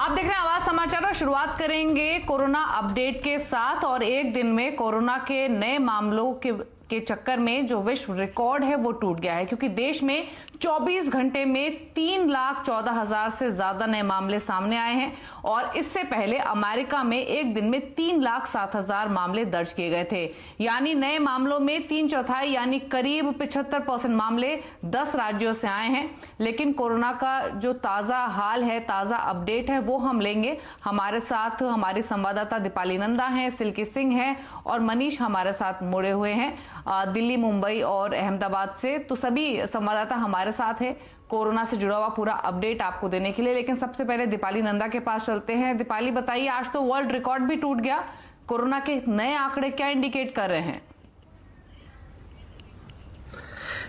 आप देख रहे हैं आवाज समाचार और शुरुआत करेंगे कोरोना अपडेट के साथ। और एक दिन में कोरोना के नए मामलों के चक्कर में जो विश्व रिकॉर्ड है वो टूट गया है, क्योंकि देश में 24 घंटे में 3,14,000 से ज्यादा नए मामले सामने आए हैं। और इससे पहले अमेरिका में एक दिन में 3,07,000 मामले दर्ज किए गए थे। यानी नए मामलों में 3/4 यानी करीब 75% मामले 10 राज्यों से आए हैं। लेकिन कोरोना का जो ताजा हाल है, ताजा अपडेट है, वो हम लेंगे। हमारे साथ हमारी संवाददाता दीपाली नंदा हैं, सिल्की सिंह हैं और मनीष हमारे साथ मुड़े हुए हैं दिल्ली, मुंबई और अहमदाबाद से। तो सभी संवाददाता हमारे साथ है कोरोना से जुड़ा हुआ पूरा अपडेट आपको देने के लिए। लेकिन सबसे पहले दीपाली नंदा के पास चलते हैं। दीपाली, बताइए, आज तो वर्ल्ड रिकॉर्ड भी टूट गया। कोरोना के नए आंकड़े क्या इंडिकेट कर रहे हैं?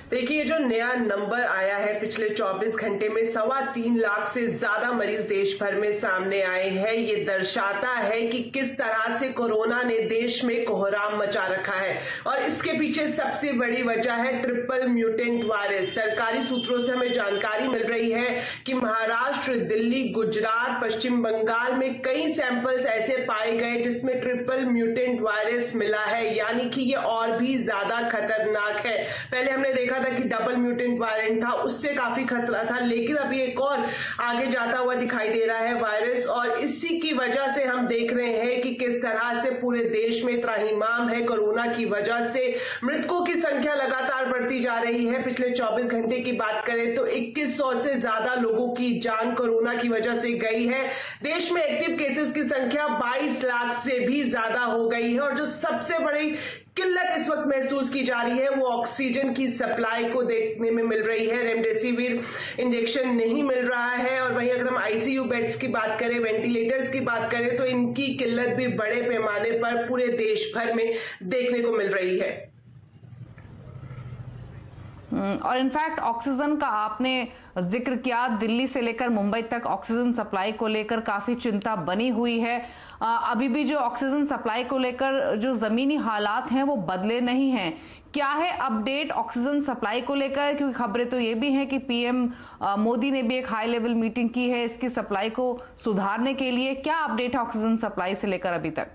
देखिए, जो नया नंबर आया है पिछले 24 घंटे में 3.25 लाख से ज्यादा मरीज देश भर में सामने आए हैं। ये दर्शाता है कि किस तरह से कोरोना ने देश में कोहराम मचा रखा है। और इसके पीछे सबसे बड़ी वजह है ट्रिपल म्यूटेंट वायरस। सरकारी सूत्रों से हमें जानकारी मिल रही है कि महाराष्ट्र, दिल्ली, गुजरात, पश्चिम बंगाल में कई सैंपल्स ऐसे पाए गए जिसमें ट्रिपल म्यूटेंट वायरस मिला है, यानी कि ये और भी ज्यादा खतरनाक है। पहले हमने देखा था कि डबल म्यूटेंट वेरिएंट था, उससे काफी खतरा था, लेकिन अभी एक और आगे जाता हुआ दिखाई दे रहा है वायरस। और इसी की वजह से हम देख रहे हैं कि किस तरह से पूरे देश में त्राहिमाम है। कोरोना की वजह से मृतकों की संख्या लगातार बढ़ती जा रही है। पिछले 24 घंटे की बात करें तो 2100 से ज्यादा लोगों की जान कोरोना की वजह से गई है। देश में एक्टिव केसेस की संख्या 22 लाख से भी ज्यादा हो गई है। और जो सबसे बड़ी किल्लत इस वक्त महसूस की जा रही है वो ऑक्सीजन की सप्लाई को देखने में मिल रही है। रेमडेसिविर इंजेक्शन नहीं मिल रहा है। और वहीं अगर हम आईसीयू बेड्स की बात करें, वेंटिलेटर्स की बात करें, तो इनकी किल्लत भी बड़े पैमाने पर पूरे देश भर में देखने को मिल रही है। और इनफैक्ट ऑक्सीजन का आपने जिक्र किया, दिल्ली से लेकर मुंबई तक ऑक्सीजन सप्लाई को लेकर काफी चिंता बनी हुई है। अभी भी जो ऑक्सीजन सप्लाई को लेकर जो जमीनी हालात हैं वो बदले नहीं हैं। क्या है अपडेट ऑक्सीजन सप्लाई को लेकर? क्योंकि खबरें तो ये भी हैं कि पीएम मोदी ने भी एक हाई लेवल मीटिंग की है इसकी सप्लाई को सुधारने के लिए। क्या अपडेट है ऑक्सीजन सप्लाई से लेकर अभी तक?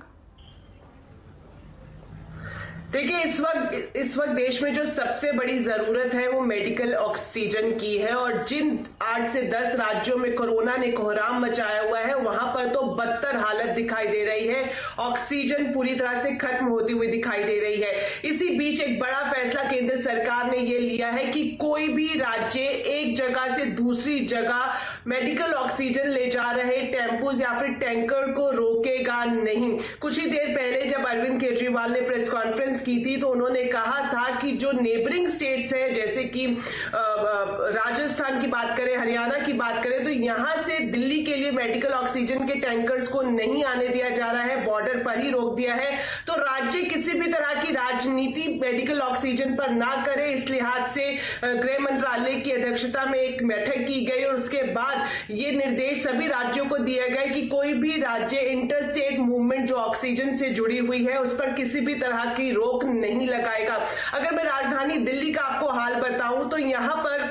देखिए, इस वक्त देश में जो सबसे बड़ी जरूरत है वो मेडिकल ऑक्सीजन की है। और जिन 8 से 10 राज्यों में कोरोना ने कोहराम मचाया हुआ है वहां पर तो बदतर हालत दिखाई दे रही है। ऑक्सीजन पूरी तरह से खत्म होती हुई दिखाई दे रही है। इसी बीच एक बड़ा फैसला केंद्र सरकार ने ये लिया है कि कोई भी राज्य एक जगह से दूसरी जगह मेडिकल ऑक्सीजन ले जा रहे टेम्पोज या फिर टैंकर को रोकेगा नहीं। कुछ ही देर पहले जब अरविंद केजरीवाल ने प्रेस कॉन्फ्रेंस की थी तो उन्होंने कहा था कि जो नेबरिंग स्टेट्स हैं, जैसे कि राजस्थान की बात करें, हरियाणा की बात करें, तो यहां से दिल्ली के लिए मेडिकल ऑक्सीजन के टैंकर्स को नहीं आने दिया जा रहा है, बॉर्डर पर ही रोक दिया है। तो राज्य किसी भी तरह की राजनीति मेडिकल ऑक्सीजन पर ना करे, इस लिहाज से गृह मंत्रालय की अध्यक्षता में एक बैठक की गई और उसके बाद ये निर्देश सभी राज्यों को दिए गए कि कोई भी राज्य इंटरस्टेट मूवमेंट जो ऑक्सीजन से जुड़ी हुई है उस पर किसी भी तरह की रोक नहीं लगाएगा। अगर मैं राजधानी दिल्ली का आपको हाल बताऊं तो यहां पर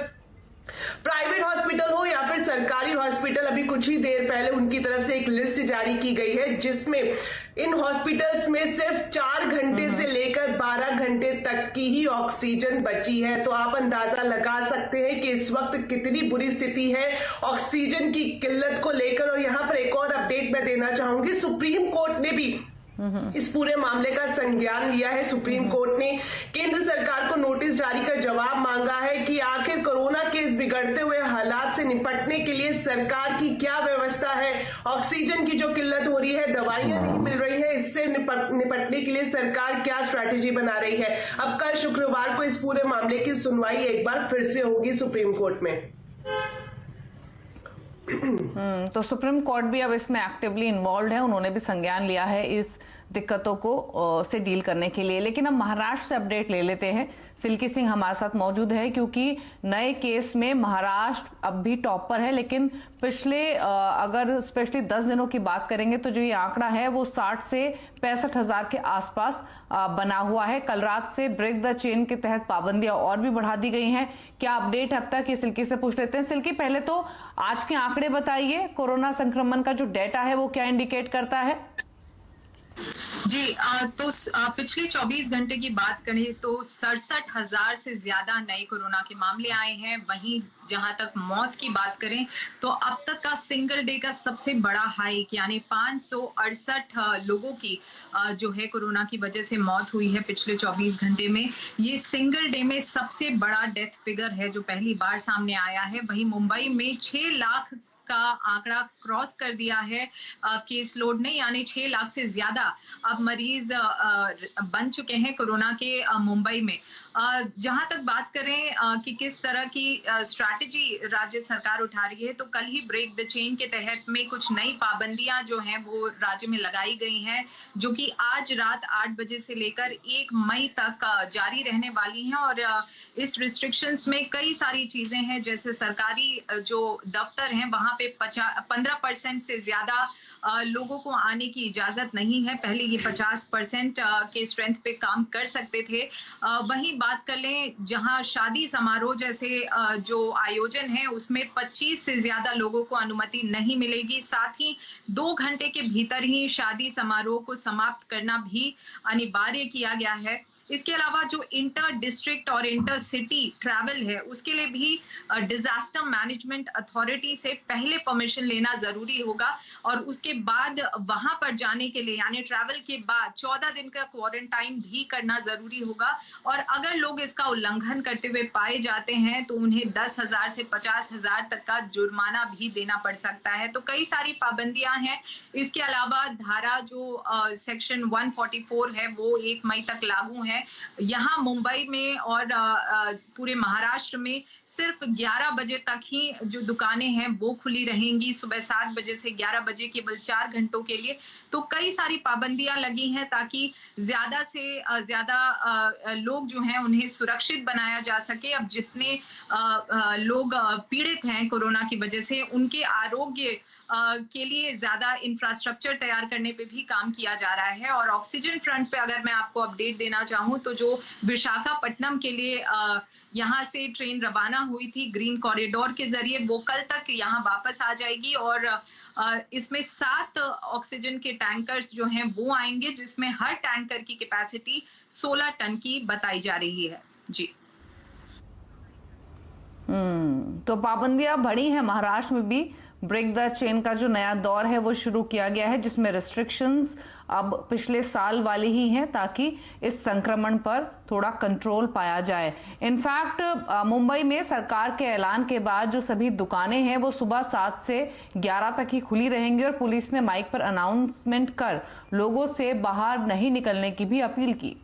प्राइवेट हॉस्पिटल हो या फिर सरकारी हॉस्पिटल, अभी कुछ ही देर पहले उनकी तरफ से एक लिस्ट जारी की गई है जिसमें इन हॉस्पिटल्स में सिर्फ 4 घंटे से लेकर 12 घंटे तक की ही ऑक्सीजन बची है। तो आप अंदाजा लगा सकते हैं कि इस वक्त कितनी बुरी स्थिति है ऑक्सीजन की किल्लत को लेकर। और यहां पर एक और अपडेट मैं देना चाहूंगी, सुप्रीम कोर्ट ने भी इस पूरे मामले का संज्ञान लिया है। सुप्रीम कोर्ट ने केंद्र सरकार को नोटिस जारी कर जवाब मांगा है कि आखिर कोरोना के इस बिगड़ते हुए हालात से निपटने के लिए सरकार की क्या व्यवस्था है। ऑक्सीजन की जो किल्लत हो रही है, दवाइयां नहीं मिल रही है, इससे निपटने के लिए सरकार क्या स्ट्रैटेजी बना रही है। अब कल शुक्रवार को इस पूरे मामले की सुनवाई एक बार फिर से होगी सुप्रीम कोर्ट में। तो सुप्रीम कोर्ट भी अब इसमें एक्टिवली इन्वॉल्व है, उन्होंने भी संज्ञान लिया है इस दिक्कतों को से डील करने के लिए। लेकिन अब महाराष्ट्र से अपडेट ले लेते हैं। सिल्की सिंह हमारे साथ मौजूद है क्योंकि नए केस में महाराष्ट्र अब भी टॉप पर है, लेकिन पिछले अगर स्पेशली 10 दिनों की बात करेंगे तो जो ये आंकड़ा है वो 60 से 65,000 के आसपास बना हुआ है। कल रात से ब्रेक द चेन के तहत पाबंदियां और भी बढ़ा दी गई हैं। क्या अपडेट अब तक, ये सिल्की से पूछ लेते हैं। सिल्की, पहले तो आज के आंकड़े बताइए, कोरोना संक्रमण का जो डेटा है वो क्या इंडिकेट करता है? जी तो पिछले 24 घंटे की बात करें तो 67,000 से ज्यादा नए कोरोना के मामले आए हैं। वहीं जहां तक मौत की बात करें तो अब तक का सिंगल डे का सबसे बड़ा हाइक यानी 568 लोगों की जो है कोरोना की वजह से मौत हुई है पिछले 24 घंटे में। ये सिंगल डे में सबसे बड़ा डेथ फिगर है जो पहली बार सामने आया है। वहीं मुंबई में 6 लाख का आंकड़ा क्रॉस कर दिया है केस लोड ने, यानी 6 लाख से ज्यादा अब मरीज बन चुके हैं कोरोना के मुंबई में। जहां तक बात करें कि किस तरह की स्ट्रैटेजी राज्य सरकार उठा रही है, तो कल ही ब्रेक द चेन के तहत में कुछ नई पाबंदियां जो हैं वो राज्य में लगाई गई हैं, जो कि आज रात 8 बजे से लेकर 1 मई तक जारी रहने वाली हैं। और इस रिस्ट्रिक्शंस में कई सारी चीजें हैं, जैसे सरकारी जो दफ्तर हैं वहां पे 15% से ज्यादा लोगों को आने की इजाजत नहीं है। पहले ये 50% के स्ट्रेंथ पे काम कर सकते थे। वहीं बात कर लें जहां शादी समारोह जैसे जो आयोजन है उसमें 25 से ज्यादा लोगों को अनुमति नहीं मिलेगी। साथ ही 2 घंटे के भीतर ही शादी समारोह को समाप्त करना भी अनिवार्य किया गया है। इसके अलावा जो इंटर डिस्ट्रिक्ट और इंटर सिटी ट्रैवल है उसके लिए भी डिजास्टर मैनेजमेंट अथॉरिटी से पहले परमिशन लेना जरूरी होगा और उसके बाद वहां पर जाने के लिए यानी ट्रैवल के बाद 14 दिन का क्वारंटाइन भी करना जरूरी होगा। और अगर लोग इसका उल्लंघन करते हुए पाए जाते हैं तो उन्हें 10,000 से 50,000 तक का जुर्माना भी देना पड़ सकता है। तो कई सारी पाबंदियां हैं। इसके अलावा धारा जो सेक्शन 144 है वो 1 मई तक लागू है। यहाँ मुंबई में और पूरे महाराष्ट्र में सिर्फ 11 बजे तक ही जो दुकानें हैं वो खुली रहेंगी, सुबह 7 बजे से 11 बजे, केवल 4 घंटों के लिए। तो कई सारी पाबंदियां लगी हैं ताकि ज्यादा से ज्यादा लोग जो हैं उन्हें सुरक्षित बनाया जा सके। अब जितने लोग पीड़ित हैं कोरोना की वजह से उनके आरोग्य के लिए ज्यादा इंफ्रास्ट्रक्चर तैयार करने पे भी काम किया जा रहा है। और ऑक्सीजन फ्रंट पे अगर मैं आपको अपडेट देना चाहूँ तो जो विशाखापट्टनम के लिए यहाँ से ट्रेन रवाना हुई थी ग्रीन कॉरिडोर के जरिए, वो कल तक यहाँ वापस आ जाएगी और इसमें 7 ऑक्सीजन के टैंकर्स जो हैं वो आएंगे, जिसमें हर टैंकर की कैपेसिटी 16 टन की बताई जा रही है। जी तो पाबंदियां बढ़ी हैं। महाराष्ट्र में भी ब्रेक द चेन का जो नया दौर है वो शुरू किया गया है, जिसमें रिस्ट्रिक्शंस अब पिछले साल वाली ही हैं ताकि इस संक्रमण पर थोड़ा कंट्रोल पाया जाए। इनफैक्ट मुंबई में सरकार के ऐलान के बाद जो सभी दुकानें हैं वो सुबह 7 से 11 तक ही खुली रहेंगी और पुलिस ने माइक पर अनाउंसमेंट कर लोगों से बाहर नहीं निकलने की भी अपील की।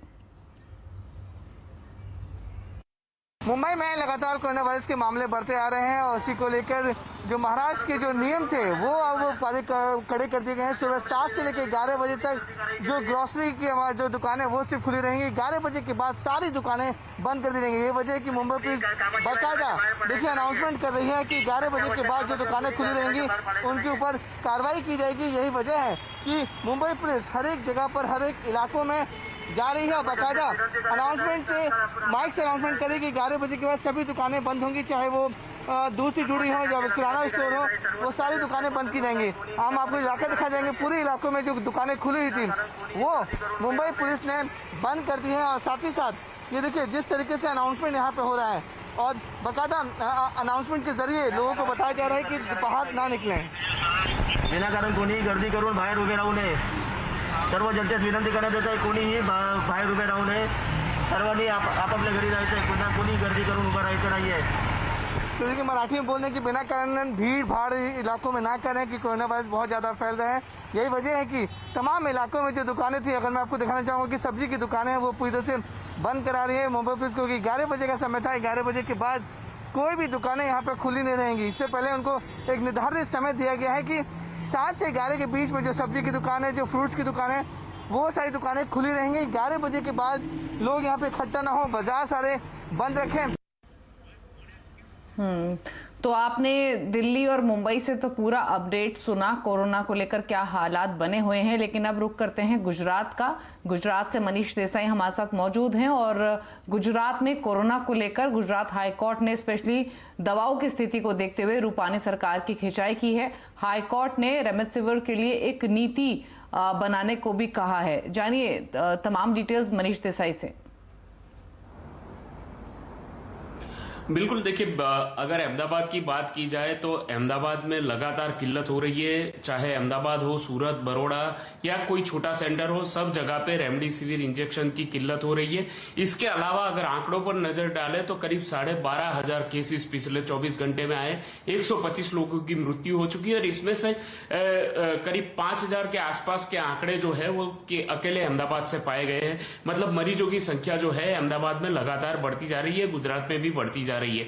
मुंबई में लगातार कोरोना वायरस के मामले बढ़ते आ रहे हैं और उसी को लेकर जो महाराष्ट्र के जो नियम थे वो अब कड़े कर दिए गए हैं। सुबह 7 से लेकर 11 बजे तक जो ग्रोसरी की जो दुकानें वो सिर्फ खुली रहेंगी। 11 बजे के बाद सारी दुकानें बंद कर दी जाएंगी। ये वजह है कि मुंबई पुलिस बाकायदा देखिए अनाउंसमेंट कर रही है कि 11 बजे के बाद जो दुकानें खुली रहेंगी उनके ऊपर कार्रवाई की जाएगी। यही वजह है कि मुंबई पुलिस हर एक जगह पर हर एक इलाकों में जा रही है। बाकायदा अनाउंसमेंट से माइक से अनाउंसमेंट करेगी 11 बजे के बाद सभी दुकानें बंद होंगी, चाहे वो दूध से जुड़ी हो या किराना स्टोर हो, वो सारी दुकानें बंद की जाएंगी। हम आपको इलाका दिखा जाएंगे, पूरे इलाकों में जो दुकानें खुली हुई थी वो मुंबई पुलिस ने बंद कर दी है। और साथ ही साथ ये देखिए जिस तरीके से अनाउंसमेंट यहाँ पे हो रहा है और बाकायदा अनाउंसमेंट के जरिए लोगों को बताया जा रहा है कि बाहर ना निकलें, विनाकारण कोणीही गर्दी करून बाहेर उभे राहू नये। सर्व जनतेस विनंती करण्यात येत आहे कोणीही बाहेर उभे राहू नये। सर्वांनी आपापल्या घरी जायचं आहे, पुन्हा कोणी गर्दी करून उभं राहायचं नाही आहे। तो देखिए मराठी में बोलने की बिना कारण भीड़ भाड़ इलाकों में ना करें कि कोरोना वायरस बहुत ज़्यादा फैल रहे हैं। यही वजह है कि तमाम इलाकों में जो दुकानें थी, अगर मैं आपको दिखाना चाहूँगा कि सब्जी की दुकानें हैं वो पूरी तरह से बंद करा रही है मुंबई पुलिस, क्योंकि 11 बजे का समय था। 11 बजे के बाद कोई भी दुकानें यहाँ पर खुली नहीं रहेंगी। इससे पहले उनको एक निर्धारित समय दिया गया है कि 7 से 11 के बीच में जो सब्जी की दुकान है, जो फ्रूट्स की दुकान है, वो सारी दुकानें खुली रहेंगी। 11 बजे के बाद लोग यहाँ पे इकट्ठा ना हो, बाजार सारे बंद रखें। तो आपने दिल्ली और मुंबई से तो पूरा अपडेट सुना कोरोना को लेकर क्या हालात बने हुए हैं, लेकिन अब रुक करते हैं गुजरात का। गुजरात से मनीष देसाई हमारे साथ मौजूद हैं और गुजरात में कोरोना को लेकर गुजरात हाईकोर्ट ने स्पेशली दवाओं की स्थिति को देखते हुए रूपानी सरकार की खिंचाई की है। हाईकोर्ट ने रेमडेसिविर के लिए एक नीति बनाने को भी कहा है। जानिए तमाम डिटेल्स मनीष देसाई से। बिल्कुल, देखिए अगर अहमदाबाद की बात की जाए तो अहमदाबाद में लगातार किल्लत हो रही है। चाहे अहमदाबाद हो, सूरत, बड़ौदा या कोई छोटा सेंटर हो, सब जगह पे रेमडेसिविर इंजेक्शन की किल्लत हो रही है। इसके अलावा अगर आंकड़ों पर नजर डाले तो करीब 12,500 केसेस पिछले 24 घंटे में आए, 125 लोगों की मृत्यु हो चुकी है और इसमें से करीब 5,000 के आसपास के आंकड़े जो है वो अकेले अहमदाबाद से पाए गए हैं। मतलब मरीजों की संख्या जो है अहमदाबाद में लगातार बढ़ती जा रही है, गुजरात में भी बढ़ती जा रही है।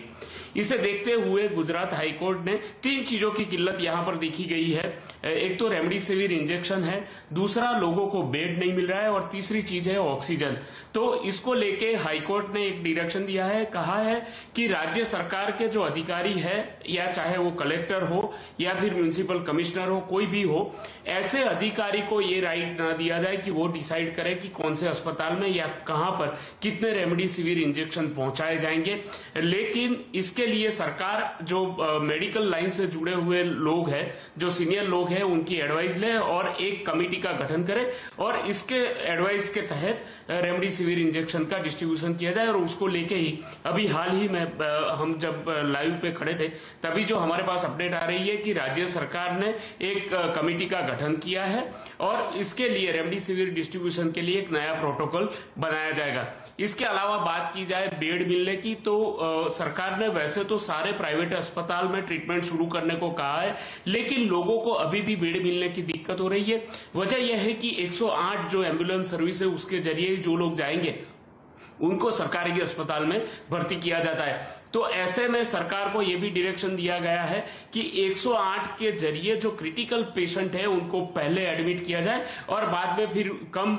इसे देखते हुए गुजरात हाईकोर्ट ने 3 चीजों की किल्लत यहां पर देखी गई है। एक तो रेमडेसिविर इंजेक्शन है, दूसरा लोगों को बेड नहीं मिल रहा है और तीसरी चीज है ऑक्सीजन। तो इसको लेके हाईकोर्ट ने एक डायरेक्शन दिया है, कहा है कि राज्य सरकार के जो अधिकारी है, या चाहे वो कलेक्टर हो या फिर म्युनिसिपल कमिश्नर हो, कोई भी हो, ऐसे अधिकारी को ये राइट ना दिया जाए कि वो डिसाइड करे कि कौन से अस्पताल में या कहां पर कितने रेमडेसिविर इंजेक्शन पहुंचाए जाएंगे। लेकिन इसके लिए सरकार जो मेडिकल लाइन से जुड़े हुए लोग हैं, जो सीनियर लोग हैं, उनकी एडवाइस ले और एक कमेटी का गठन करे और इसके एडवाइस के तहत रेमडेसिविर इंजेक्शन का डिस्ट्रीब्यूशन किया जाए। और उसको लेके ही अभी हाल ही में हम जब लाइव पे खड़े थे तभी जो हमारे पास अपडेट आ रही है कि राज्य सरकार ने एक कमेटी का गठन किया है और इसके लिए रेमडेसिविर डिस्ट्रीब्यूशन के लिए एक नया प्रोटोकॉल बनाया जाएगा। इसके अलावा बात की जाए बेड मिलने की, तो सरकार ने वैसे तो सारे प्राइवेट अस्पताल में ट्रीटमेंट शुरू करने को कहा है, लेकिन लोगों को अभी भी बेड मिलने की दिक्कत हो रही है। वजह यह है कि 108 जो एम्बुलेंस सर्विस है उसके जरिए जो लोग जाएंगे उनको सरकारी अस्पताल में भर्ती किया जाता है। तो ऐसे में सरकार को यह भी डायरेक्शन दिया गया है कि 108 के जरिए जो क्रिटिकल पेशेंट है उनको पहले एडमिट किया जाए और बाद में फिर कम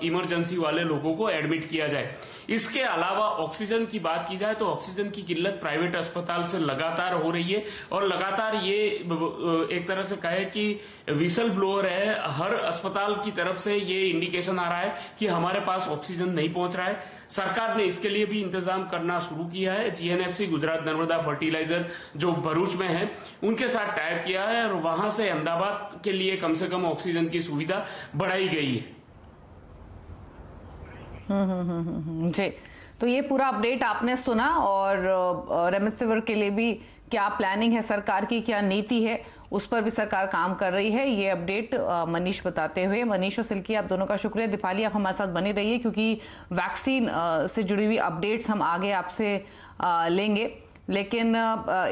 इमरजेंसी वाले लोगों को एडमिट किया जाए। इसके अलावा ऑक्सीजन की बात की जाए तो ऑक्सीजन की किल्लत प्राइवेट अस्पताल से लगातार हो रही है और लगातार ये एक तरह से कहे कि विसल ब्लोअर है। हर अस्पताल की तरफ से ये इंडिकेशन आ रहा है कि हमारे पास ऑक्सीजन नहीं पहुंच रहा है। सरकार ने इसके लिए भी इंतजाम करना शुरू किया है। जीएनएफसी गुजरात नर्मदा फर्टिलाइजर जो भरूच में है उनके साथ टाइप किया है और वहां से अहमदाबाद के लिए कम से कम ऑक्सीजन की सुविधा बढ़ाई गई है। जी, तो ये पूरा अपडेट आपने सुना और रेमडेसिविर के लिए भी क्या प्लानिंग है सरकार की, क्या नीति है, उस पर भी सरकार काम कर रही है। ये अपडेट मनीष बताते हुए। मनीष और सिल्की, आप दोनों का शुक्रिया। दीपाली, आप हमारे साथ बनी रहिए क्योंकि वैक्सीन से जुड़ी हुई अपडेट्स हम आगे आपसे लेंगे। लेकिन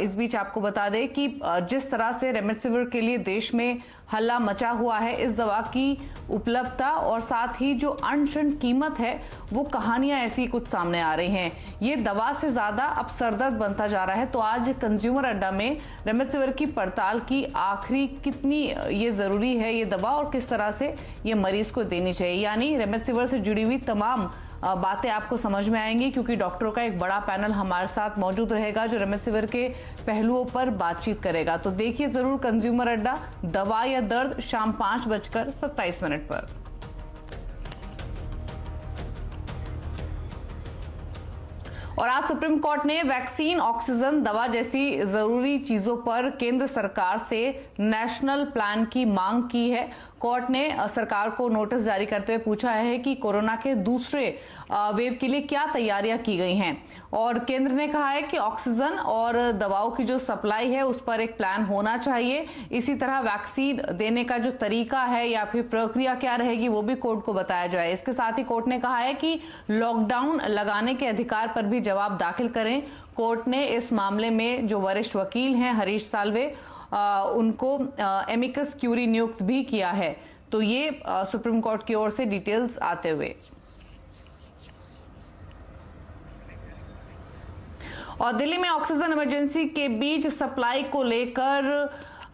इस बीच आपको बता दें कि जिस तरह से रेमडेसिविर के लिए देश में हल्ला मचा हुआ है, इस दवा की उपलब्धता और साथ ही जो अनशन कीमत है, वो कहानियां ऐसी कुछ सामने आ रही हैं। ये दवा से ज्यादा अब सरदर्द बनता जा रहा है। तो आज कंज्यूमर अड्डा में रेमडेसिविर की पड़ताल की आखिरी कितनी ये जरूरी है ये दवा और किस तरह से ये मरीज को देनी चाहिए, यानी रेमडेसिविर से जुड़ी हुई तमाम बातें आपको समझ में आएंगी क्योंकि डॉक्टरों का एक बड़ा पैनल हमारे साथ मौजूद रहेगा जो रेमडेसिविर के पहलुओं पर बातचीत करेगा। तो देखिए जरूर कंज्यूमर अड्डा, दवा या दर्द, शाम 5:27 पर। और आज सुप्रीम कोर्ट ने वैक्सीन, ऑक्सीजन, दवा जैसी जरूरी चीजों पर केंद्र सरकार से नेशनल प्लान की मांग की है। कोर्ट ने सरकार को नोटिस जारी करते हुए पूछा है कि कोरोना के दूसरे वेव के लिए क्या तैयारियां की गई हैं और केंद्र ने कहा है कि ऑक्सीजन और दवाओं की जो सप्लाई है उस पर एक प्लान होना चाहिए। इसी तरह वैक्सीन देने का जो तरीका है या फिर प्रक्रिया क्या रहेगी वो भी कोर्ट को बताया जाए। इसके साथ ही कोर्ट ने कहा है कि लॉकडाउन लगाने के अधिकार पर भी जवाब दाखिल करें। कोर्ट ने इस मामले में जो वरिष्ठ वकील हैं हरीश साल्वे, उनको एमिकस क्यूरी नियुक्त भी किया है। तो ये सुप्रीम कोर्ट की ओर से डिटेल्स आते हुए। और दिल्ली में ऑक्सीजन इमरजेंसी के बीच सप्लाई को लेकर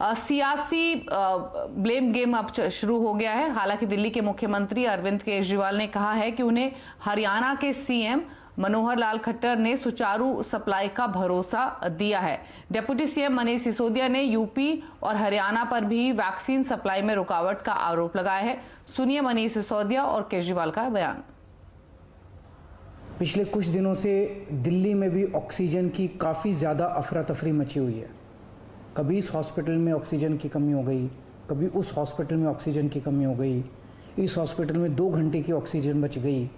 सियासी ब्लेम गेम अब शुरू हो गया है। हालांकि दिल्ली के मुख्यमंत्री अरविंद केजरीवाल ने कहा है कि उन्हें हरियाणा के सीएम मनोहर लाल खट्टर ने सुचारू सप्लाई का भरोसा दिया है। डिप्टी सीएम मनीष सिसोदिया ने यूपी और हरियाणा पर भी वैक्सीन सप्लाई में रुकावट का आरोप लगाया है। सुनिए मनीष सिसोदिया और केजरीवाल का बयान। पिछले कुछ दिनों से दिल्ली में भी ऑक्सीजन की काफ़ी ज़्यादा अफरा तफरी मची हुई है। कभी इस हॉस्पिटल में ऑक्सीजन की कमी हो गई, कभी उस हॉस्पिटल में ऑक्सीजन की कमी हो गई, इस हॉस्पिटल में 2 घंटे की ऑक्सीजन बच गई।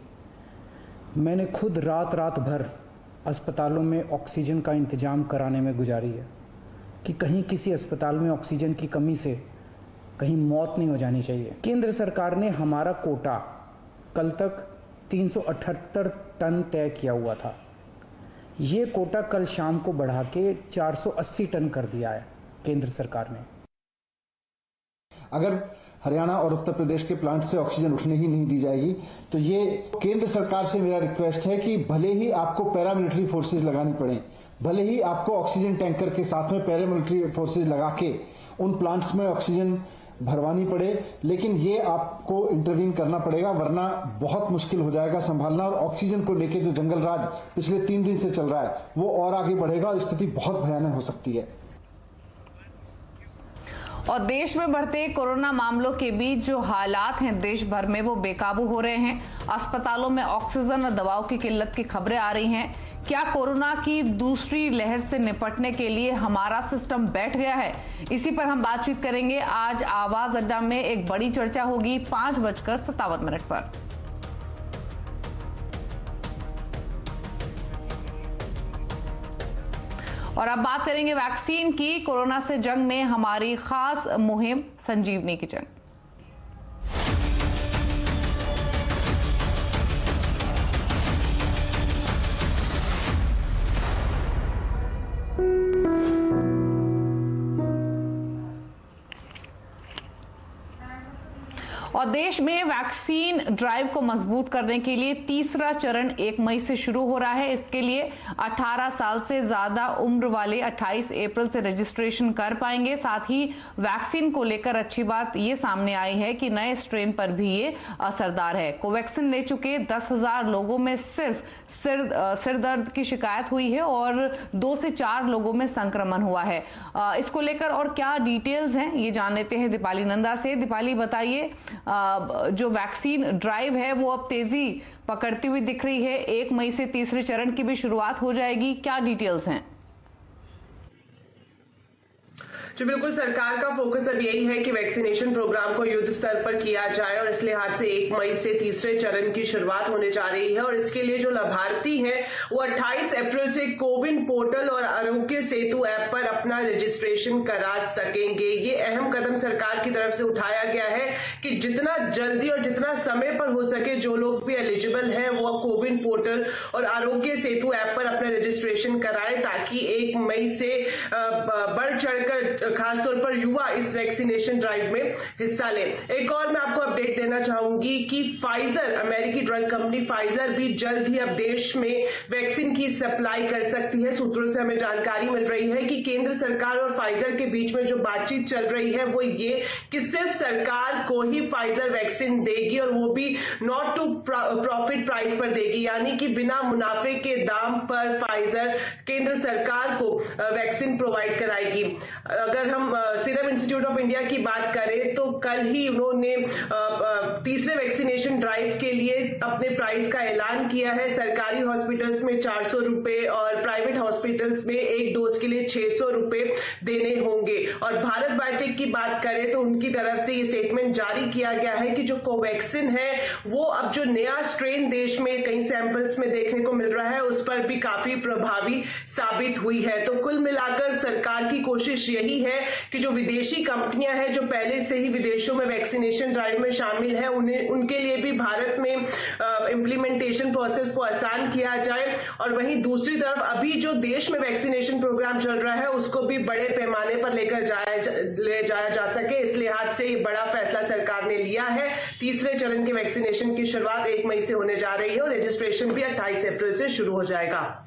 मैंने खुद रात भर अस्पतालों में ऑक्सीजन का इंतज़ाम कराने में गुजारी है कि कहीं किसी अस्पताल में ऑक्सीजन की कमी से कहीं मौत नहीं हो जानी चाहिए। केंद्र सरकार ने हमारा कोटा कल तक 378 टन तय किया हुआ था। ये कोटा कल शाम को बढ़ा के 480 टन कर दिया है केंद्र सरकार ने। अगर हरियाणा और उत्तर प्रदेश के प्लांट से ऑक्सीजन उठने ही नहीं दी जाएगी तो ये केंद्र सरकार से मेरा रिक्वेस्ट है कि भले ही आपको पैरामिलिट्री फोर्सेज लगानी पड़े, भले ही आपको ऑक्सीजन टैंकर के साथ में पैरामिलिट्री फोर्सेज लगा के उन प्लांट्स में ऑक्सीजन भरवानी पड़े, लेकिन ये आपको इंटरवीन करना पड़ेगा, वरना बहुत मुश्किल हो जाएगा संभालना। और ऑक्सीजन को लेके जो जंगल राज पिछले 3 दिन से चल रहा है वो और आगे बढ़ेगा और स्थिति बहुत भयानक हो सकती है। और देश में बढ़ते कोरोना मामलों के बीच जो हालात हैं देश भर में वो बेकाबू हो रहे हैं। अस्पतालों में ऑक्सीजन और दवाओं की किल्लत की खबरें आ रही हैं। क्या कोरोना की दूसरी लहर से निपटने के लिए हमारा सिस्टम बैठ गया है? इसी पर हम बातचीत करेंगे। आज आवाज अड्डा में एक बड़ी चर्चा होगी 5:57 पर। और अब बात करेंगे वैक्सीन की। कोरोना से जंग में हमारी खास मुहिम संजीवनी की जंग। और देश में वैक्सीन ड्राइव को मजबूत करने के लिए तीसरा चरण 1 मई से शुरू हो रहा है। इसके लिए 18 साल से ज्यादा उम्र वाले 28 अप्रैल से रजिस्ट्रेशन कर पाएंगे। साथ ही वैक्सीन को लेकर अच्छी बात ये सामने आई है कि नए स्ट्रेन पर भी ये असरदार है। कोवैक्सीन ले चुके 10,000 लोगों में सिर्फ सिर दर्द की शिकायत हुई है और 2 से 4 लोगों में संक्रमण हुआ है। इसको लेकर और क्या डिटेल्स हैं ये जान लेते हैं दीपाली नंदा से। दीपाली बताइए, जो वैक्सीन ड्राइव है वो अब तेजी पकड़ती हुई दिख रही है। 1 मई से तीसरे चरण की भी शुरुआत हो जाएगी, क्या डिटेल्स हैं? जो बिल्कुल सरकार का फोकस अब यही है कि वैक्सीनेशन प्रोग्राम को युद्ध स्तर पर किया जाए और इस लिहाज से 1 मई से तीसरे चरण की शुरुआत होने जा रही है। और इसके लिए जो लाभार्थी हैं वो 28 अप्रैल से कोविन पोर्टल और आरोग्य सेतु ऐप पर अपना रजिस्ट्रेशन करा सकेंगे। ये अहम कदम सरकार की तरफ से उठाया गया है कि जितना जल्दी और जितना समय पर हो सके जो लोग भी एलिजिबल हैं वो कोविन पोर्टल और आरोग्य सेतु ऐप पर अपना रजिस्ट्रेशन कराएं, ताकि 1 मई से बढ़ चढ़कर खासतौर पर युवा इस वैक्सीनेशन ड्राइव में हिस्सा लें। एक और मैं आपको अपडेट देना चाहूंगी कि फाइजर, अमेरिकी ड्रग कंपनी फाइजर भी जल्द ही अब देश में वैक्सीन की सप्लाई कर सकती है। सूत्रों से हमें जानकारी मिल रही है कि केंद्र सरकार और फाइजर के बीच में जो बातचीत चल रही है वो ये कि सिर्फ सरकार को ही फाइजर वैक्सीन देगी और वो भी नॉट टू प्रॉफिट प्राइस पर देगी, यानी कि बिना मुनाफे के दाम पर फाइजर केंद्र सरकार को वैक्सीन प्रोवाइड कराएगी। अगर हम सीरम इंस्टीट्यूट ऑफ इंडिया की बात करें तो कल ही उन्होंने तीसरे वैक्सीनेशन ड्राइव के लिए अपने प्राइस का ऐलान किया है। सरकारी हॉस्पिटल्स में 400 रुपए और प्राइवेट हॉस्पिटल्स में एक डोज के लिए 600 रुपए देने होंगे। और भारत बायोटेक की बात करें तो उनकी तरफ से ये स्टेटमेंट जारी किया गया है कि जो कोवैक्सीन है वो अब जो नया स्ट्रेन देश में कई सैंपल्स में देखने को मिल रहा है उस पर भी काफी प्रभावी साबित हुई है। तो कुल मिलाकर सरकार की कोशिश यही है कि जो विदेशी कंपनियां हैं जो पहले से ही विदेशों में वैक्सीनेशन ड्राइव में शामिल है उनके लिए भी भारत में इंप्लीमेंटेशन प्रोसेस को आसान किया जाए। और वहीं दूसरी तरफ अभी जो देश में वैक्सीनेशन प्रोग्राम चल रहा है उसको भी बड़े पैमाने पर ले जाया जा सके। इस लिहाज से ये बड़ा फैसला सरकार ने लिया है। तीसरे चरण के वैक्सीनेशन की शुरुआत 1 मई से होने जा रही है और रजिस्ट्रेशन भी 28 अप्रैल से शुरू हो जाएगा।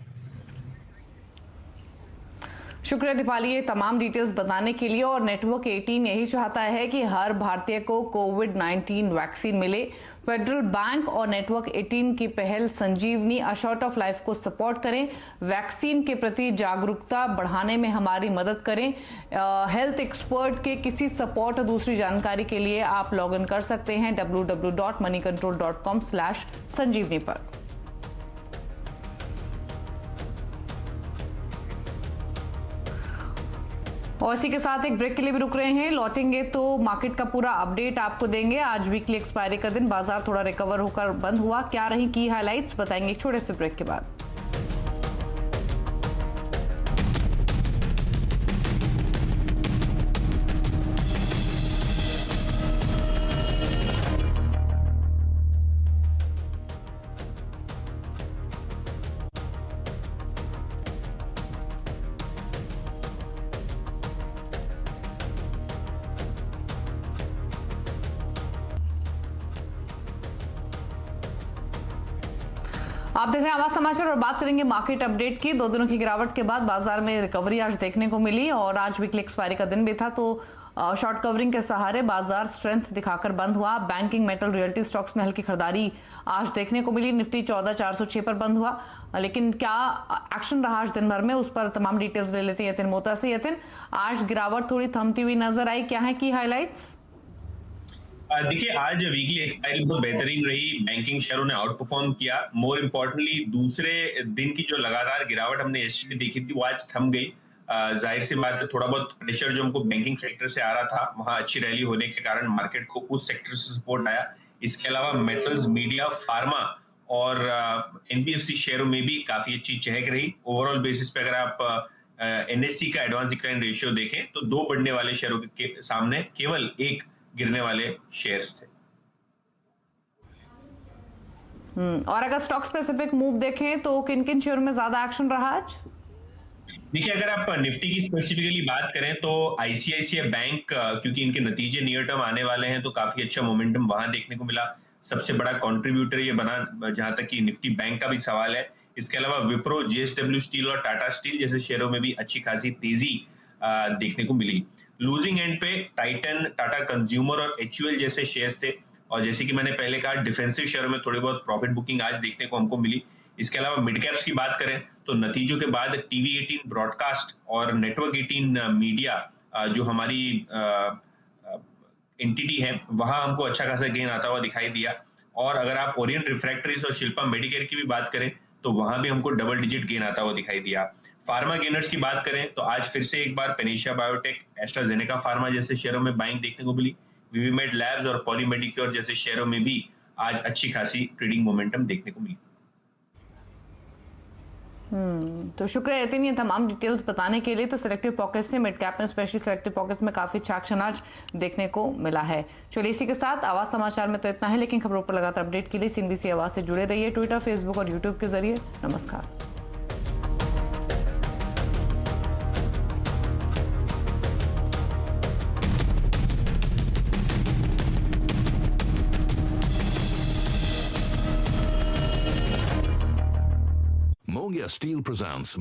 शुक्रिया दीपाली, ये तमाम डिटेल्स बताने के लिए। और नेटवर्क 18 यही चाहता है कि हर भारतीय को कोविड-19 वैक्सीन मिले। फेडरल बैंक और नेटवर्क 18 की पहल संजीवनी अशॉर्ट ऑफ लाइफ को सपोर्ट करें, वैक्सीन के प्रति जागरूकता बढ़ाने में हमारी मदद करें। हेल्थ एक्सपर्ट के किसी सपोर्ट और दूसरी जानकारी के लिए आप लॉग इन कर सकते हैं www.moneycontrol.com/संजीवनी पर। और इसी के साथ एक ब्रेक के लिए भी रुक रहे हैं, लौटेंगे तो मार्केट का पूरा अपडेट आपको देंगे। आज वीकली एक्सपायरी का दिन, बाजार थोड़ा रिकवर होकर बंद हुआ। क्या रही की हाइलाइट्स बताएंगे एक छोटे से ब्रेक के बाद। आप देख रहे हैं आवाज समाचार और बात करेंगे मार्केट अपडेट की। 2 दिनों की गिरावट के बाद बाजार में रिकवरी आज देखने को मिली और आज वीकली एक्सपायरी का दिन भी था, तो शॉर्ट कवरिंग के सहारे बाजार स्ट्रेंथ दिखाकर बंद हुआ। बैंकिंग, मेटल, रियल्टी स्टॉक्स में हल्की खरीदारी आज देखने को मिली। निफ्टी 14,406 पर बंद हुआ, लेकिन क्या एक्शन रहा आज दिन भर में, उस पर तमाम डिटेल्स ले लेते हैं यतिन मोहता से। यतिन, आज गिरावट थोड़ी थमती हुई नजर आई, क्या है की हाईलाइट्स? देखिए, आज वीकली एक्सपायरी बहुत बेहतरीन रही, बैंकिंग शेयरों ने आउट परफॉर्म किया। मोर इम्पोर्टेंटली दूसरे दिन की जो लगातार गिरावट हमने एसटी देखी थी वो आज थम गई। जाहिर सी बात है, थोड़ा बहुत प्रेशर जो हमको बैंकिंग सेक्टर से आ रहा था, वहां अच्छी रैली होने के कारण मार्केट को उस सेक्टर से सपोर्ट आया। इसके अलावा मेटल्स, मीडिया, फार्मा और एनबीएफसी शेयरों में भी काफी अच्छी चहक रही। ओवरऑल बेसिस पे अगर आप एनएससी का एडवांस डिक्लाइन रेशियो देखें तो 2 बढ़ने वाले शेयरों के सामने केवल 1 गिरने वाले शेयर्स थे। और अगर स्टॉक स्पेसिफिक मूव देखें तो किन किन शेयर में ज्यादा एक्शन रहा आज? देखिए, अगर आप निफ्टी की स्पेसिफिकली बात करें तो आईसीआईसीआई बैंक, क्योंकि इनके नतीजे नियर टर्म आने वाले हैं तो काफी अच्छा मोमेंटम वहां देखने को मिला। सबसे बड़ा कंट्रीब्यूटर ये बना, जहां तक कि निफ्टी बैंक का भी सवाल है। इसके अलावा विप्रो, जेएसडब्ल्यू स्टील और टाटा स्टील जैसे शेयरों में भी अच्छी खासी तेजी देखने को मिली। लूजिंग एंड पे टाइटन, टाटा कंज्यूमर और एचयूएल जैसे शेयर्स थे। और जैसे कि मैंने पहले कहा, डिफेंसिव शेयरों में थोड़ी बहुत प्रॉफिट बुकिंग आज देखने को हमको मिली। इसके अलावा मिड कैप्स की बात करें तो नतीजों के बाद टीवी 18 ब्रॉडकास्ट और नेटवर्क 18 मीडिया जो हमारी एंटिटी है, वहां हमको अच्छा खासा गेन आता हुआ दिखाई दिया। और अगर आप ओरिएंट रिफ्रैक्टरीज और शिल्पा मेडिकेयर की भी बात करें तो वहां भी हमको डबल डिजिट गेन आता हुआ दिखाई दिया। फार्मा गेनर्स की बात करें तो आज फिर से एक बार पेनेशिया बायोटेक, एस्ट्राजेनेका फार्मा जैसे शेयरों में बाइंग देखने को मिली। विविमेड लैब्स और पॉलीमेडिक्योर जैसे शेयरों में भी आज अच्छी खासी ट्रेडिंग मोमेंटम देखने को मिली। तो शुक्रिया यतिन ये तमाम डिटेल्स बताने के लिए। तो सिलेक्टिव पॉकेट्स से मिड कैप में, स्पेशली सिलेक्टिव पॉकेट्स में काफी अच्छा एक्शन आज देखने को मिला है। चलिए, इसी के साथ आवाज समाचार में तो इतना है, लेकिन खबरों पर लगातार अपडेट के लिए सीएनबीसी आवाज से जुड़े रहिए, ट्विटर, फेसबुक और यूट्यूब के जरिए। नमस्कार। Mongia Steel presents